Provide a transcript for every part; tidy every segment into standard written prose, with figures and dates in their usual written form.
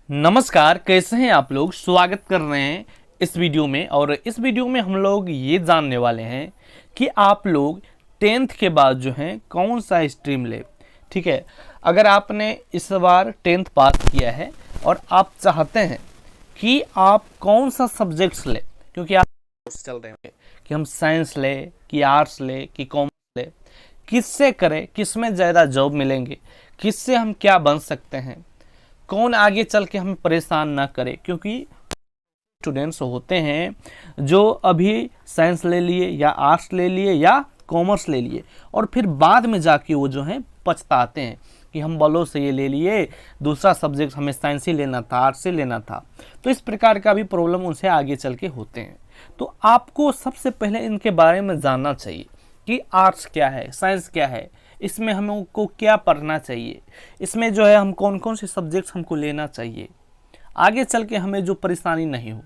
नमस्कार, कैसे हैं आप लोग। स्वागत कर रहे हैं इस वीडियो में। और इस वीडियो में हम लोग ये जानने वाले हैं कि आप लोग 10th के बाद जो है कौन सा स्ट्रीम ले। ठीक है, अगर आपने इस बार 10th पास किया है और आप चाहते हैं कि आप कौन सा सब्जेक्ट्स ले, क्योंकि आप चल रहे हैं कि हम साइंस ले कि आर्ट्स ले कि कॉमर्स ले, किससे करें, किस में ज़्यादा जॉब मिलेंगे, किससे हम क्या बन सकते हैं, कौन आगे चल के हमें परेशान ना करे। क्योंकि स्टूडेंट्स होते हैं जो अभी साइंस ले लिए या आर्ट्स ले लिए या कॉमर्स ले लिए और फिर बाद में जाके वो जो है पछताते हैं कि हम बलों से ये ले लिए, दूसरा सब्जेक्ट हमें साइंस ही लेना था, आर्ट्स से लेना था। तो इस प्रकार का भी प्रॉब्लम उनसे आगे चल के होते हैं। तो आपको सबसे पहले इनके बारे में जानना चाहिए कि आर्ट्स क्या है, साइंस क्या है, इसमें हमको क्या पढ़ना चाहिए, इसमें जो है हम कौन कौन से सब्जेक्ट्स हमको लेना चाहिए, आगे चल के हमें जो परेशानी नहीं हो।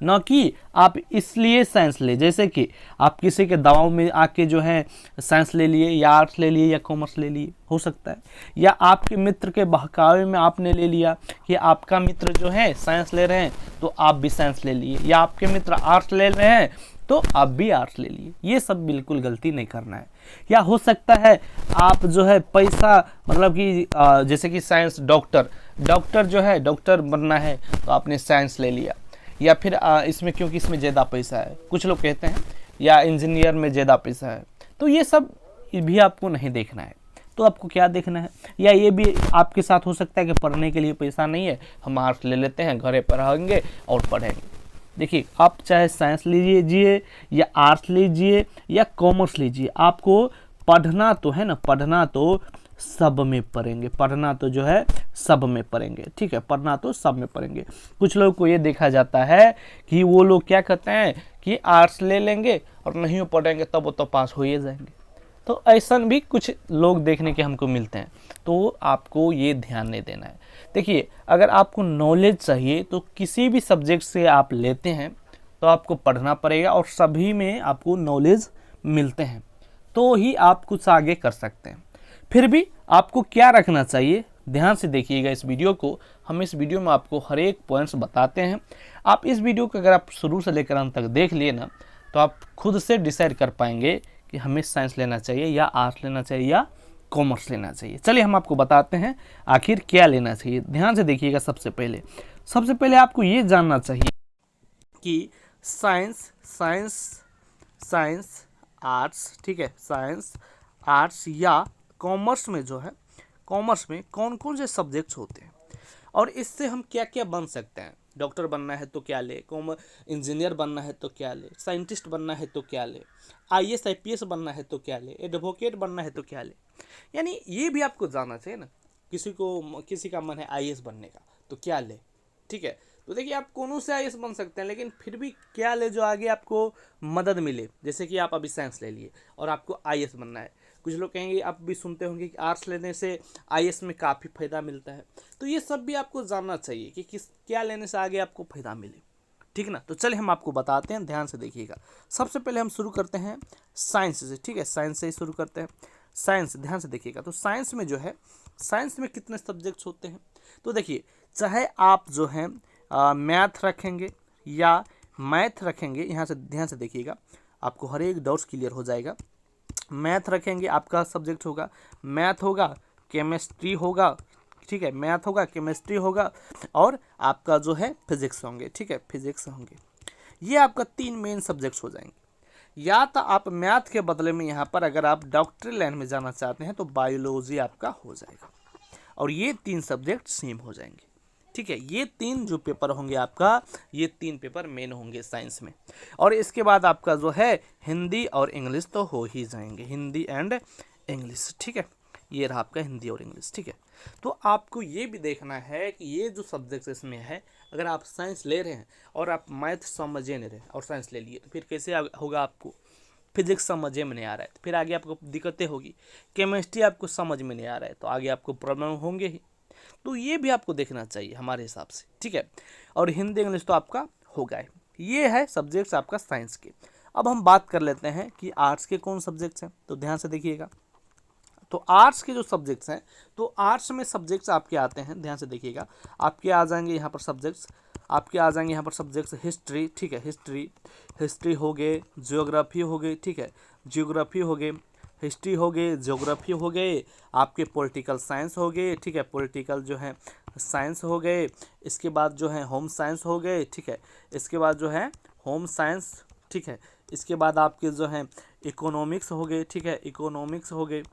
न कि आप इसलिए साइंस ले, जैसे कि आप किसी के दबाव में आके जो है साइंस ले लिए या आर्ट्स ले लिए या कॉमर्स ले लिए, हो सकता है। या आपके मित्र के बहकावे में आपने ले लिया कि आपका मित्र जो है साइंस ले रहे हैं तो आप भी साइंस ले लिए, या आपके मित्र आर्ट्स ले रहे हैं तो आप भी आर्ट्स ले लिए। ये सब बिल्कुल गलती नहीं करना है। या हो सकता है आप जो है पैसा, मतलब कि जैसे कि साइंस डॉक्टर जो है, डॉक्टर बनना है तो आपने साइंस ले लिया, या फिर इसमें क्योंकि इसमें ज़्यादा पैसा है, कुछ लोग कहते हैं, या इंजीनियर में ज़्यादा पैसा है। तो ये सब भी आपको नहीं देखना है। तो आपको क्या देखना है, या ये भी आपके साथ हो सकता है कि पढ़ने के लिए पैसा नहीं है, हम आर्ट्स ले लेते हैं, घरे पर रहेंगे और पढ़ेंगे। देखिए, आप चाहे साइंस लीजिए या आर्ट्स लीजिए या कॉमर्स लीजिए, आपको पढ़ना तो है ना, पढ़ना तो सब में पढ़ेंगे, पढ़ना तो जो है सब में पढ़ेंगे। ठीक है, पढ़ना तो सब में पढ़ेंगे। कुछ लोग को ये देखा जाता है कि वो लोग क्या कहते हैं कि आर्ट्स ले लेंगे और नहीं पढ़ेंगे तब वो तो पास हो ही जाएंगे। तो ऐसा भी कुछ लोग देखने के हमको मिलते हैं। तो आपको ये ध्यान नहीं देना है। देखिए, अगर आपको नॉलेज चाहिए तो किसी भी सब्जेक्ट से आप लेते हैं तो आपको पढ़ना पड़ेगा, और सभी में आपको नॉलेज मिलते हैं तो ही आप कुछ आगे कर सकते हैं। फिर भी आपको क्या रखना चाहिए, ध्यान से देखिएगा इस वीडियो को। हम इस वीडियो में आपको हर एक पॉइंट्स बताते हैं। आप इस वीडियो को अगर आप शुरू से लेकर अंत तक देख लिए ना, तो आप खुद से डिसाइड कर पाएंगे कि हमें साइंस लेना चाहिए या आर्ट्स लेना चाहिए या कॉमर्स लेना चाहिए। चलिए हम आपको बताते हैं आखिर क्या लेना चाहिए। ध्यान से देखिएगा। सबसे पहले आपको ये जानना चाहिए कि साइंस आर्ट्स, ठीक है, साइंस आर्ट्स या कॉमर्स में जो है, कॉमर्स में कौन कौन से सब्जेक्ट्स होते हैं और इससे हम क्या क्या बन सकते हैं। डॉक्टर बनना है तो क्या ले, इंजीनियर बनना है तो क्या ले, साइंटिस्ट बनना है तो क्या ले, आईएएस आईपीएस बनना है तो क्या ले, एडवोकेट बनना है तो क्या ले। यानी ये भी आपको जानना चाहिए ना। किसी का मन है आईएएस बनने का तो क्या ले। ठीक है, तो देखिए, आप कौन से आईएएस बन सकते हैं, लेकिन फिर भी क्या ले जो आगे आपको मदद मिले। जैसे कि आप अभी साइंस ले लिए और आपको आईएएस बनना है। कुछ लोग कहेंगे, आप भी सुनते होंगे कि आर्ट्स लेने से आईएएस में काफ़ी फ़ायदा मिलता है। तो ये सब भी आपको जानना चाहिए कि क्या लेने से आगे आपको फ़ायदा मिले। ठीक ना, तो चलिए हम आपको बताते हैं, ध्यान से देखिएगा। सबसे पहले हम शुरू करते हैं साइंस से। ठीक है, साइंस से ही शुरू करते हैं। साइंस, ध्यान से देखिएगा। तो साइंस में जो है, साइंस में कितने सब्जेक्ट्स होते हैं। तो देखिए, चाहे आप जो है मैथ रखेंगे या मैथ रखेंगे, यहाँ से ध्यान से देखिएगा, आपको हर एक डाउट्स क्लियर हो जाएगा। मैथ रखेंगे, आपका सब्जेक्ट होगा मैथ, होगा केमिस्ट्री होगा, ठीक है, मैथ होगा, केमिस्ट्री होगा, और आपका जो है फिजिक्स होंगे। ठीक है, फिजिक्स होंगे। ये आपका 3 मेन सब्जेक्ट्स हो जाएंगे। या तो आप मैथ के बदले में यहाँ पर अगर आप डॉक्टरी लाइन में जाना चाहते हैं तो बायोलॉजी आपका हो जाएगा, और ये 3 सब्जेक्ट सेम हो जाएंगे। ठीक है, ये 3 जो पेपर होंगे आपका, ये 3 पेपर मेन होंगे साइंस में। और इसके बाद आपका जो है हिंदी और इंग्लिश तो हो ही जाएंगे, हिंदी एंड इंग्लिश। ठीक है, ये रहा आपका हिंदी और इंग्लिश। ठीक है, तो आपको ये भी देखना है कि ये जो सब्जेक्ट्स इसमें है, अगर आप साइंस ले रहे हैं और आप मैथ समझे नहीं रहे और साइंस ले लिए, तो फिर कैसे होगा। आपको फिजिक्स समझे में नहीं आ रहा है तो फिर आगे आपको दिक्कतें होगी। केमिस्ट्री आपको समझ में नहीं आ रहा है तो आगे आपको प्रॉब्लम होंगे ही। तो ये भी आपको देखना चाहिए हमारे हिसाब से। ठीक है, और हिंदी इंग्लिश तो आपका होगा ही। ये है सब्जेक्ट्स आपका साइंस के। अब हम बात कर लेते हैं कि आर्ट्स के कौन सब्जेक्ट्स हैं। तो ध्यान से देखिएगा, तो आर्ट्स के जो सब्जेक्ट्स हैं, तो आर्ट्स में सब्जेक्ट्स आपके आते हैं, ध्यान से देखिएगा, आपके आ जाएंगे यहाँ पर सब्जेक्ट्स, आपके आ जाएंगे यहाँ पर सब्जेक्ट्स हिस्ट्री, ठीक है, हिस्ट्री हो गए, ज्योग्राफी हो गई, ठीक है, ज्योग्राफी हो गए, हिस्ट्री हो गए, ज्योग्राफी हो गए, आपके पॉलिटिकल साइंस हो गए, ठीक है, पॉलिटिकल जो है साइंस हो गए, इसके बाद जो है होम साइंस हो गए, ठीक है, इसके बाद जो है होम साइंस, ठीक है, इसके बाद आपके जो है इकोनॉमिक्स हो गए, ठीक है, इकोनॉमिक्स हो गए,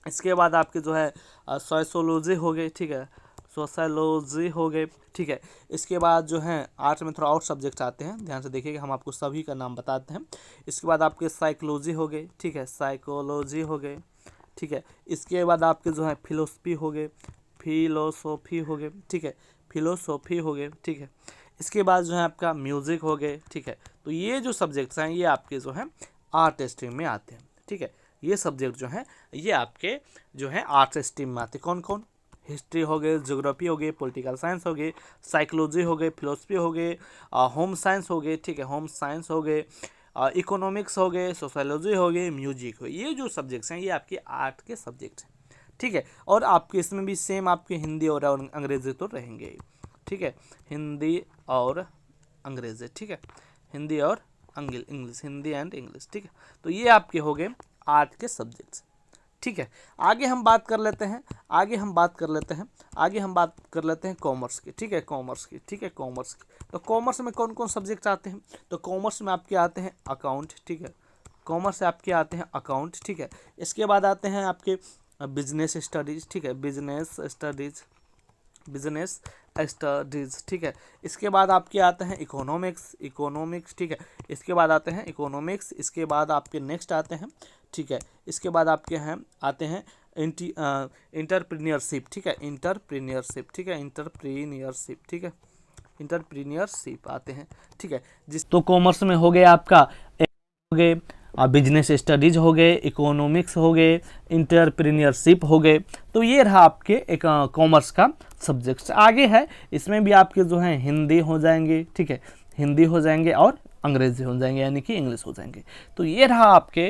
इसके बाद आपके जो है सोशियोलॉजी हो गए, ठीक है, सोशियोलॉजी हो गए, ठीक है, इसके बाद जो है आर्ट्स में थोड़ा और सब्जेक्ट आते हैं, ध्यान से देखिएगा, हम आपको सभी का नाम बताते हैं। इसके बाद आपके साइकोलॉजी हो गए, ठीक है, साइकोलॉजी हो गए, ठीक है, इसके बाद आपके जो है फिलोसफी हो गए, फिलोसॉफी हो गए, ठीक है, फिलोसॉफी हो गए, ठीक है, इसके बाद जो है आपका म्यूज़िक हो गए, ठीक है। तो ये जो सब्जेक्ट्स हैं ये आपके जो है आर्ट स्ट्रीम में आते हैं, ठीक है, ये सब्जेक्ट जो है ये आपके जो है आर्ट्स स्ट्रीम में आते हैं। कौन कौन? हिस्ट्री हो गए, ज्योग्राफी हो गए, पॉलिटिकल साइंस हो गए, साइकोलॉजी हो गए, फिलोसफी हो गए, होम साइंस हो गए, ठीक है, होम साइंस हो गए, इकोनॉमिक्स हो गए, सोशियोलॉजी हो गए, म्यूजिक हो गए। ये जो सब्जेक्ट्स हैं ये आपके आर्ट के सब्जेक्ट्स हैं, ठीक है। और आपके इसमें भी सेम आपके हिंदी और अंग्रेजी तो रहेंगे, ठीक है, हिंदी और अंग्रेजी, ठीक है, हिंदी और इंग्लिश, हिंदी एंड इंग्लिश, ठीक है। तो ये आपके हो गए आर्ट के सब्जेक्ट्स, ठीक है। आगे हम बात कर लेते हैं, आगे हम बात कर लेते हैं कॉमर्स की, ठीक है, कॉमर्स की, ठीक है, कॉमर्स की। तो कॉमर्स में कौन कौन सब्जेक्ट आते हैं? तो कॉमर्स में आपके आते हैं अकाउंट, ठीक है, कॉमर्स से आपके आते हैं अकाउंट, ठीक है। इसके बाद आते हैं आपके बिजनेस स्टडीज़, ठीक है, बिजनेस स्टडीज़, ठीक है। इसके बाद आपके आते हैं इकोनॉमिक्स, ठीक है, इसके बाद आते हैं इकोनॉमिक्स, इसके बाद आपके नेक्स्ट आते हैं, ठीक है, इसके बाद आपके हैं आते हैं इंटरप्रीनियरशिप, ठीक है, इंटरप्रीनियरशिप, ठीक है, इंटरप्रीनियरशिप, ठीक है, इंटरप्रीनियरशिप आते हैं, ठीक है। जिस तो कॉमर्स में हो गया आपका हो गए, बिजनेस स्टडीज हो गए, इकोनॉमिक्स हो गए, इंटरप्रीनियरशिप हो गए। तो ये रहा आपके एक कॉमर्स का सब्जेक्ट्स। आगे है इसमें भी आपके जो है हिंदी हो जाएंगे, ठीक है, हिंदी हो जाएंगे और अंग्रेजी हो जाएंगे, यानी कि इंग्लिश हो जाएंगे। तो ये रहा आपके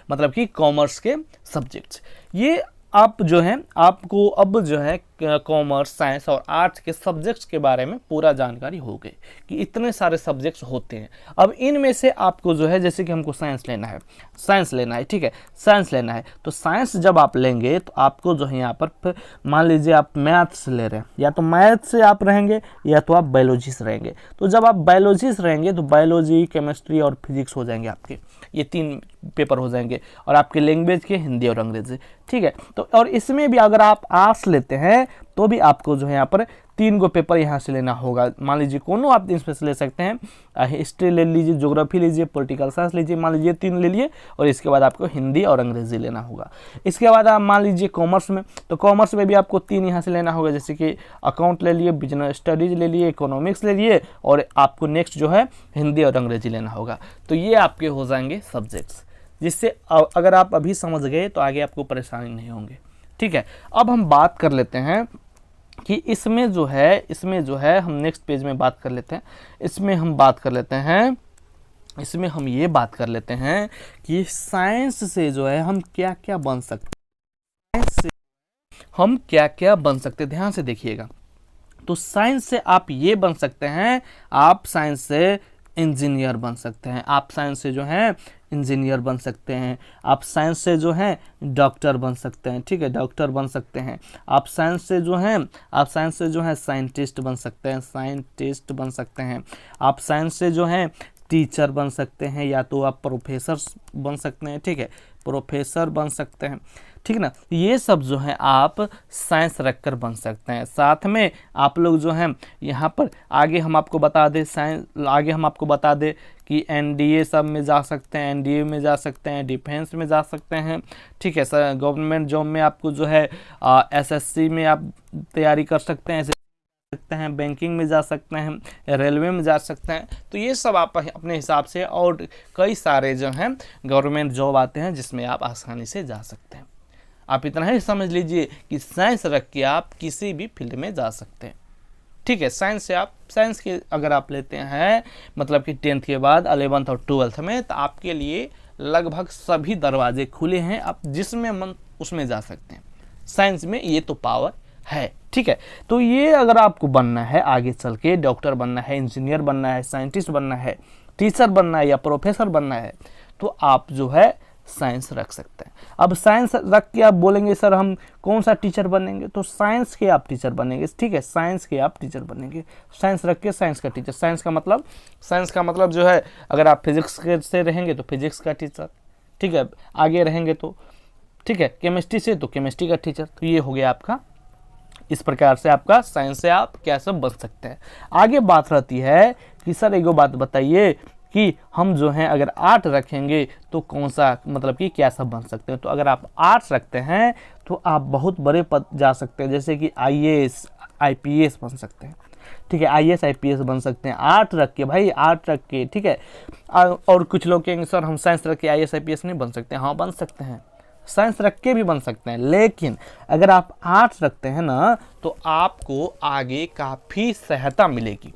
मतलब कि कॉमर्स के सब्जेक्ट्स। ये आप जो है आपको अब जो है कॉमर्स, साइंस और आर्ट्स के सब्जेक्ट्स के बारे में पूरा जानकारी हो गई कि इतने सारे सब्जेक्ट्स होते हैं। अब इनमें से आपको जो है जैसे कि हमको साइंस लेना है, ठीक है, साइंस लेना है। तो साइंस जब आप लेंगे तो आपको जो है यहाँ पर मान लीजिए आप मैथ्स ले रहे हैं, या तो मैथ से आप रहेंगे या तो आप बायोलॉजी से रहेंगे। तो जब आप बायोलॉजी से रहेंगे तो बायोलॉजी, केमिस्ट्री और फिजिक्स हो जाएंगे आपके, ये 3 पेपर हो जाएंगे। और आपके लैंग्वेज के हिंदी और अंग्रेजी, ठीक है। तो और इसमें भी अगर आप आर्ट्स लेते हैं तो भी आपको जो है यहाँ पर 3 गो पेपर यहाँ से लेना होगा। मान लीजिए कोनो आप इसमें से ले सकते हैं, हिस्ट्री ले लीजिए, ज्योग्राफी लीजिए, पॉलिटिकल साइंस लीजिए, मान लीजिए 3 ले लिए, और इसके बाद आपको हिंदी और अंग्रेजी लेना होगा। इसके बाद आप मान लीजिए कॉमर्स में, तो कॉमर्स में भी आपको 3 यहाँ से लेना होगा, जैसे कि अकाउंट ले लिए, बिजनेस स्टडीज ले लिए, इकोनॉमिक्स ले लिए, और आपको नेक्स्ट जो है हिंदी और अंग्रेजी लेना होगा। तो ये आपके हो जाएंगे सब्जेक्ट्स, जिससे अगर आप अभी समझ गए तो आगे आपको परेशानी नहीं होंगे, ठीक है। अब हम बात कर लेते हैं कि इसमें जो है हम नेक्स्ट पेज में बात कर लेते हैं। इसमें हम ये बात कर लेते हैं कि साइंस से जो है हम क्या क्या बन सकते हैं, ध्यान से देखिएगा। तो साइंस से आप ये बन सकते हैं, आप साइंस से इंजीनियर बन सकते हैं, आप साइंस से जो है इंजीनियर बन सकते हैं, आप साइंस से जो है डॉक्टर बन सकते हैं, ठीक है, डॉक्टर बन सकते हैं। आप साइंस से जो है साइंटिस्ट बन सकते हैं, आप साइंस से जो है टीचर बन सकते हैं, या तो आप प्रोफेसर बन सकते हैं, ठीक है, प्रोफेसर बन सकते हैं, ठीक ना। ये सब जो है आप साइंस रखकर बन सकते हैं। साथ में आप लोग जो हैं यहाँ पर आगे हम आपको बता दें कि एनडीए सब में जा सकते हैं, एनडीए में जा सकते हैं, डिफेंस में जा सकते हैं, ठीक है। सर गवर्नमेंट जॉब में आपको जो है एसएससी में आप तैयारी कर सकते हैं, बैंकिंग में जा सकते हैं, रेलवे में जा सकते हैं। तो ये सब आप अपने हिसाब से, और कई सारे जो हैं गवर्नमेंट जॉब आते हैं जिसमें आप आसानी से जा सकते हैं। आप इतना ही समझ लीजिए कि साइंस रख के आप किसी भी फील्ड में जा सकते हैं, ठीक है। साइंस के अगर आप लेते हैं मतलब कि 10th के बाद 11th और 12th में, तो आपके लिए लगभग सभी दरवाजे खुले हैं, आप जिसमें मन उसमें जा सकते हैं। साइंस में ये तो पावर है, ठीक है। तो ये अगर आपको बनना है आगे चल के, डॉक्टर बनना है, इंजीनियर बनना है, साइंटिस्ट बनना है, टीचर बनना है या प्रोफेसर बनना है, तो आप जो है साइंस रख सकते हैं। अब साइंस रख के आप बोलेंगे सर हम कौन सा टीचर बनेंगे, तो साइंस के आप टीचर बनेंगे, ठीक है, साइंस के आप टीचर बनेंगे। साइंस रख के साइंस का टीचर, साइंस का मतलब जो है, अगर आप फिजिक्स से रहेंगे तो फिजिक्स का टीचर, ठीक है, आगे रहेंगे तो ठीक है केमिस्ट्री से तो केमिस्ट्री का टीचर। तो ये हो गया आपका, इस प्रकार से आपका साइंस से आप क्या सब बन सकते हैं। आगे बात रहती है कि सर एक बात बताइए कि हम जो हैं अगर आर्ट रखेंगे तो कौन सा, मतलब कि क्या सब बन सकते हैं। तो अगर आप आर्ट्स रखते हैं तो आप बहुत बड़े पद जा सकते हैं, जैसे कि IAS IPS बन सकते हैं, ठीक है, IAS IPS बन सकते हैं आर्ट रख के, भाई आर्ट रख के, ठीक है। और कुछ लोग कहेंगे सर हम साइंस रख के IAS IPS नहीं बन सकते। हाँ बन सकते हैं, साइंस रख के भी बन सकते हैं, लेकिन अगर आप आर्ट्स रखते हैं ना तो आपको आगे काफ़ी सहायता मिलेगी।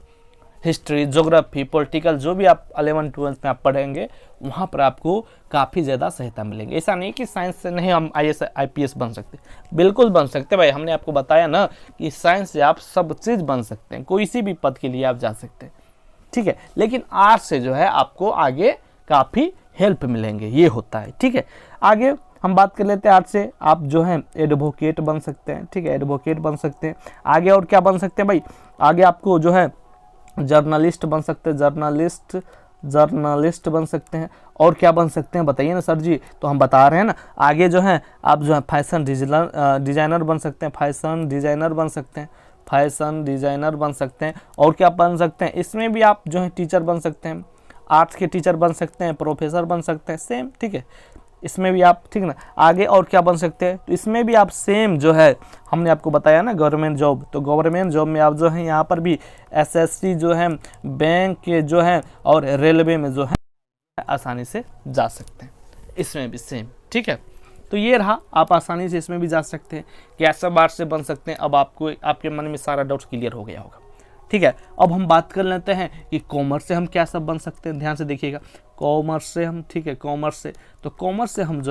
हिस्ट्री, ज्योग्राफी, पॉलिटिकल, जो भी आप 11th-12th में आप पढ़ेंगे वहाँ पर आपको काफ़ी ज़्यादा सहायता मिलेगी। ऐसा नहीं कि साइंस से नहीं हम IAS IPS बन सकते, बिल्कुल बन सकते भाई। हमने आपको बताया ना कि साइंस से आप सब चीज़ बन सकते हैं, कोई सी भी पद के लिए आप जा सकते हैं, ठीक है। लेकिन आर्ट्स से जो है आपको आगे काफ़ी हेल्प मिलेंगे, ये होता है, ठीक है। आगे हम बात कर लेते हैं आर्ट्स से, आप जो हैं एडवोकेट बन सकते हैं, ठीक है, एडवोकेट बन सकते हैं। आगे और क्या बन सकते हैं भाई, आगे आपको जो है जर्नलिस्ट बन सकते हैं, जर्नलिस्ट बन सकते हैं। और क्या बन सकते हैं बताइए ना सर जी, तो हम बता रहे हैं ना। आगे जो है आप जो है फैशन डिज़ाइनर बन सकते हैं, फैशन डिज़ाइनर बन सकते हैं, फैशन डिज़ाइनर बन सकते हैं। और क्या बन सकते हैं, इसमें भी आप जो है टीचर बन सकते हैं, आर्ट्स के टीचर बन सकते हैं, प्रोफेसर बन सकते हैं, सेम, ठीक है, इसमें भी आप, ठीक ना। आगे और क्या बन सकते हैं, तो इसमें भी आप सेम जो है हमने आपको बताया ना गवर्नमेंट जॉब, तो गवर्नमेंट जॉब में आप जो है यहाँ पर भी SSC जो है, बैंक के जो है और रेलवे में जो है आसानी से जा सकते हैं, इसमें भी सेम, ठीक है। तो ये रहा, आप आसानी से इसमें भी जा सकते हैं, कैसे बार से बन सकते हैं। अब आपको, आपके मन में सारा डाउट्स क्लियर हो गया होगा, ठीक है। अब हम बात कर लेते हैं कि कॉमर्स से हम क्या सब बन सकते हैं, ध्यान से देखिएगा। कॉमर्स से हम, ठीक है, कॉमर्स से, तो कॉमर्स से हम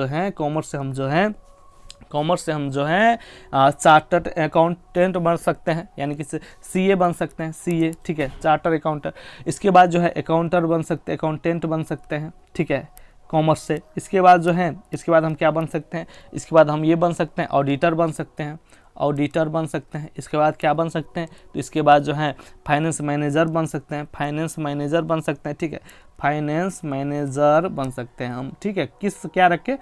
जो हैं चार्टर्ड अकाउंटेंट बन सकते हैं, यानी कि CA बन सकते हैं, CA, ठीक है, चार्टर्ड अकाउंटेंट। इसके बाद जो है अकाउंटेंट बन सकते हैं, ठीक है, कॉमर्स से। इसके बाद जो है, इसके बाद हम क्या बन सकते हैं, इसके बाद हम ये बन सकते हैं ऑडिटर बन सकते हैं, इसके बाद क्या बन सकते हैं, तो इसके बाद जो है फाइनेंस मैनेजर बन सकते हैं, ठीक है, फाइनेंस मैनेजर बन सकते हैं हम, ठीक है, क्या रख के।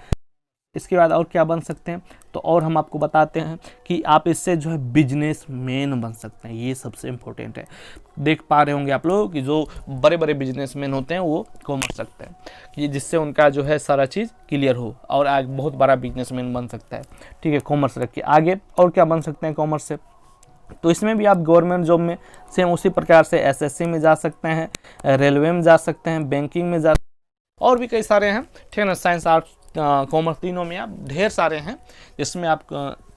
इसके बाद और क्या बन सकते हैं, तो और हम आपको बताते हैं कि आप इससे जो है बिजनेसमैन बन सकते हैं, ये सबसे इम्पोर्टेंट है। देख पा रहे होंगे आप लोग कि जो बड़े बड़े बिजनेसमैन होते हैं वो कॉमर्स रखते हैं, कि जिससे उनका जो है सारा चीज़ क्लियर हो और आगे बहुत बड़ा बिजनेसमैन बन सकता है, ठीक है, कॉमर्स रख के। आगे और क्या बन सकते हैं कॉमर्स से, तो इसमें भी आप गवर्नमेंट जॉब में सेम उसी प्रकार से SSC में जा सकते हैं, रेलवे में जा सकते हैं, बैंकिंग में जा, और भी कई सारे हैं, ठीक है ना। साइंस, आर्ट्स, कॉमर्स, तीनों में आप ढेर सारे हैं जिसमें आप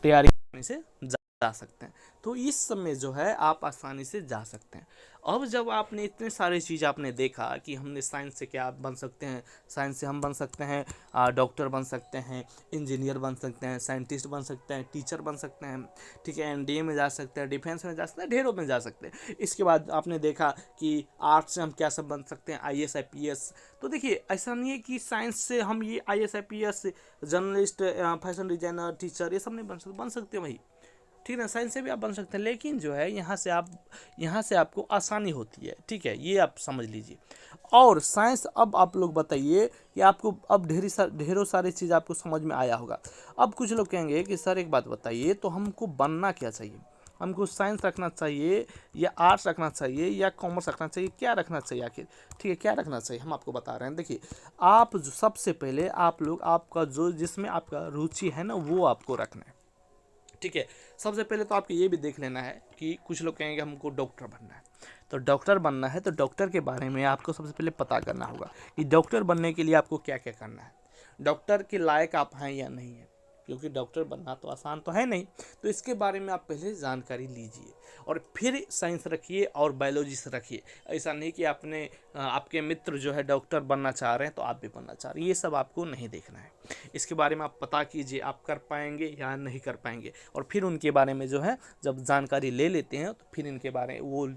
तैयारी करने से जा सकते हैं। तो इस सब में जो है आप आसानी से जा सकते हैं। अब जब आपने इतने सारी चीज़ आपने देखा कि हमने साइंस से क्या बन सकते हैं, साइंस से हम बन सकते हैं डॉक्टर बन सकते हैं, इंजीनियर बन सकते हैं, साइंटिस्ट बन सकते हैं, टीचर बन सकते हैं, ठीक है, NDA में जा सकते हैं, डिफेंस में जा सकते हैं, ढेरों में जा सकते हैं। इसके बाद आपने देखा कि आर्ट्स से हम क्या सब बन सकते हैं, IAS IPS। तो देखिए ऐसा नहीं है कि साइंस से हम ये IAS IPS, journalist, fashion designer, teacher, ये सब नहीं बन सकते भाई, ठीक है। साइंस से भी आप बन सकते हैं, लेकिन जो है यहाँ से आपको आसानी होती है, ठीक है, ये आप समझ लीजिए। और साइंस, अब आप लोग बताइए कि आपको अब ढेरों सारी चीज़ आपको समझ में आया होगा। अब कुछ लोग कहेंगे कि सर एक बात बताइए, तो हमको बनना क्या चाहिए, हमको साइंस रखना चाहिए या आर्ट्स रखना चाहिए या कॉमर्स रखना चाहिए, क्या रखना चाहिए आखिर, ठीक है, क्या रखना चाहिए, हम आपको बता रहे हैं। देखिए आप सबसे पहले आप लोग, आपका जो जिसमें आपका रुचि है ना वो आपको रखना है, ठीक है। सबसे पहले तो आपको ये भी देख लेना है कि कुछ लोग कहेंगे हमको डॉक्टर बनना है, तो डॉक्टर बनना है तो डॉक्टर के बारे में आपको सबसे पहले पता करना होगा कि डॉक्टर बनने के लिए आपको क्या क्या करना है, डॉक्टर के लायक आप हैं या नहीं है, क्योंकि डॉक्टर बनना तो आसान तो है नहीं। तो इसके बारे में आप पहले जानकारी लीजिए और फिर साइंस रखिए और बायोलॉजी से रखिए। ऐसा नहीं कि आपके मित्र जो है डॉक्टर बनना चाह रहे हैं तो आप भी बनना चाह रहे हैं, ये सब आपको नहीं देखना है। इसके बारे में आप पता कीजिए आप कर पाएंगे या नहीं कर पाएंगे, और फिर उनके बारे में जो है जब जानकारी ले लेते हैं तो फिर इनके बारे में वो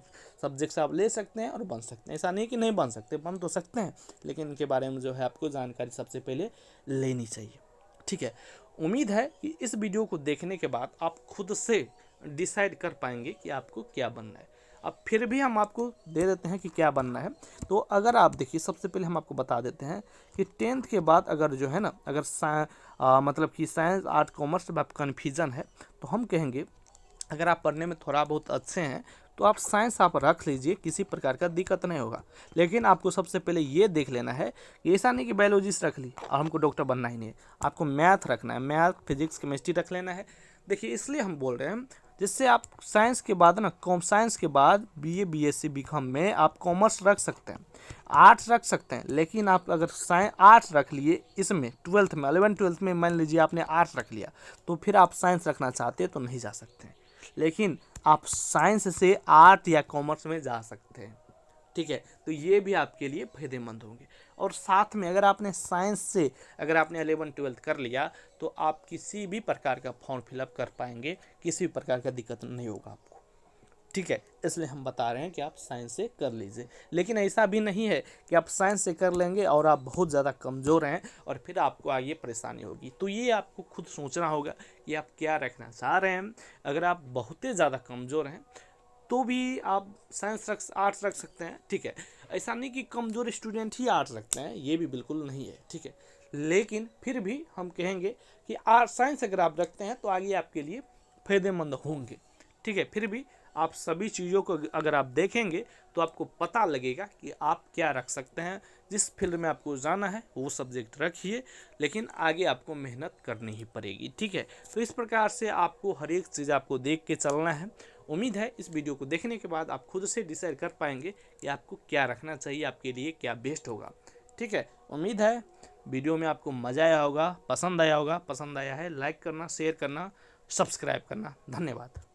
सब्जेक्ट्स आप ले सकते हैं और बन सकते हैं। ऐसा नहीं कि नहीं बन सकते, बन तो सकते हैं, लेकिन इनके बारे में जो है आपको जानकारी सबसे पहले लेनी चाहिए। ठीक है, उम्मीद है कि इस वीडियो को देखने के बाद आप खुद से डिसाइड कर पाएंगे कि आपको क्या बनना है। अब फिर भी हम आपको दे देते हैं कि क्या बनना है। तो अगर आप देखिए, सबसे पहले हम आपको बता देते हैं कि 10th के बाद अगर जो है ना, अगर मतलब कि साइंस आर्ट कॉमर्स में आप कन्फ्यूजन है तो हम कहेंगे अगर आप पढ़ने में थोड़ा बहुत अच्छे हैं तो आप साइंस आप रख लीजिए, किसी प्रकार का दिक्कत नहीं होगा। लेकिन आपको सबसे पहले ये देख लेना है कि ऐसा नहीं कि बायोलॉजिस्ट रख ली और हमको डॉक्टर बनना ही नहीं है, आपको मैथ रखना है, मैथ फिजिक्स केमिस्ट्री रख लेना है। देखिए इसलिए हम बोल रहे हैं जिससे आप साइंस के बाद ना, साइंस के बाद बीए बीएससी बीकॉम में आप कॉमर्स रख सकते हैं, आर्ट्स रख सकते हैं। लेकिन आप अगर आर्ट्स रख लिए इसमें 12th में 11th-12th में मान लीजिए आपने आर्ट्स रख लिया, तो फिर आप साइंस रखना चाहते हैं तो नहीं जा सकते हैं। लेकिन आप साइंस से आर्ट या कॉमर्स में जा सकते हैं। ठीक है, तो ये भी आपके लिए फायदेमंद होंगे। और साथ में अगर आपने साइंस से अगर आपने 11th-12th कर लिया तो आप किसी भी प्रकार का फॉर्म फिलअप कर पाएंगे, किसी भी प्रकार का दिक्कत नहीं होगा आपको। ठीक है, इसलिए हम बता रहे हैं कि आप साइंस से कर लीजिए। लेकिन ऐसा भी नहीं है कि आप साइंस से कर लेंगे और आप बहुत ज़्यादा कमज़ोर हैं और फिर आपको आगे परेशानी होगी। तो ये आपको खुद सोचना होगा कि आप क्या रखना चाह रहे हैं। अगर आप बहुत ही ज़्यादा कमज़ोर हैं तो भी आप आर्ट्स रख सकते हैं। ठीक है, ऐसा नहीं कि कमज़ोर स्टूडेंट ही आर्ट्स रखते हैं, ये भी बिल्कुल नहीं है। ठीक है, लेकिन फिर भी हम कहेंगे कि साइंस अगर आप रखते हैं तो आगे आपके लिए फ़ायदेमंद होंगे। ठीक है, फिर भी आप सभी चीज़ों को अगर आप देखेंगे तो आपको पता लगेगा कि आप क्या रख सकते हैं। जिस फील्ड में आपको जाना है वो सब्जेक्ट रखिए, लेकिन आगे आपको मेहनत करनी ही पड़ेगी। ठीक है, तो इस प्रकार से आपको हर एक चीज़ आपको देख के चलना है। उम्मीद है इस वीडियो को देखने के बाद आप खुद से डिसाइड कर पाएंगे कि आपको क्या रखना चाहिए, आपके लिए क्या बेस्ट होगा। ठीक है, उम्मीद है वीडियो में आपको मज़ा आया होगा, पसंद आया होगा। पसंद आया है लाइक करना, शेयर करना, सब्सक्राइब करना। धन्यवाद।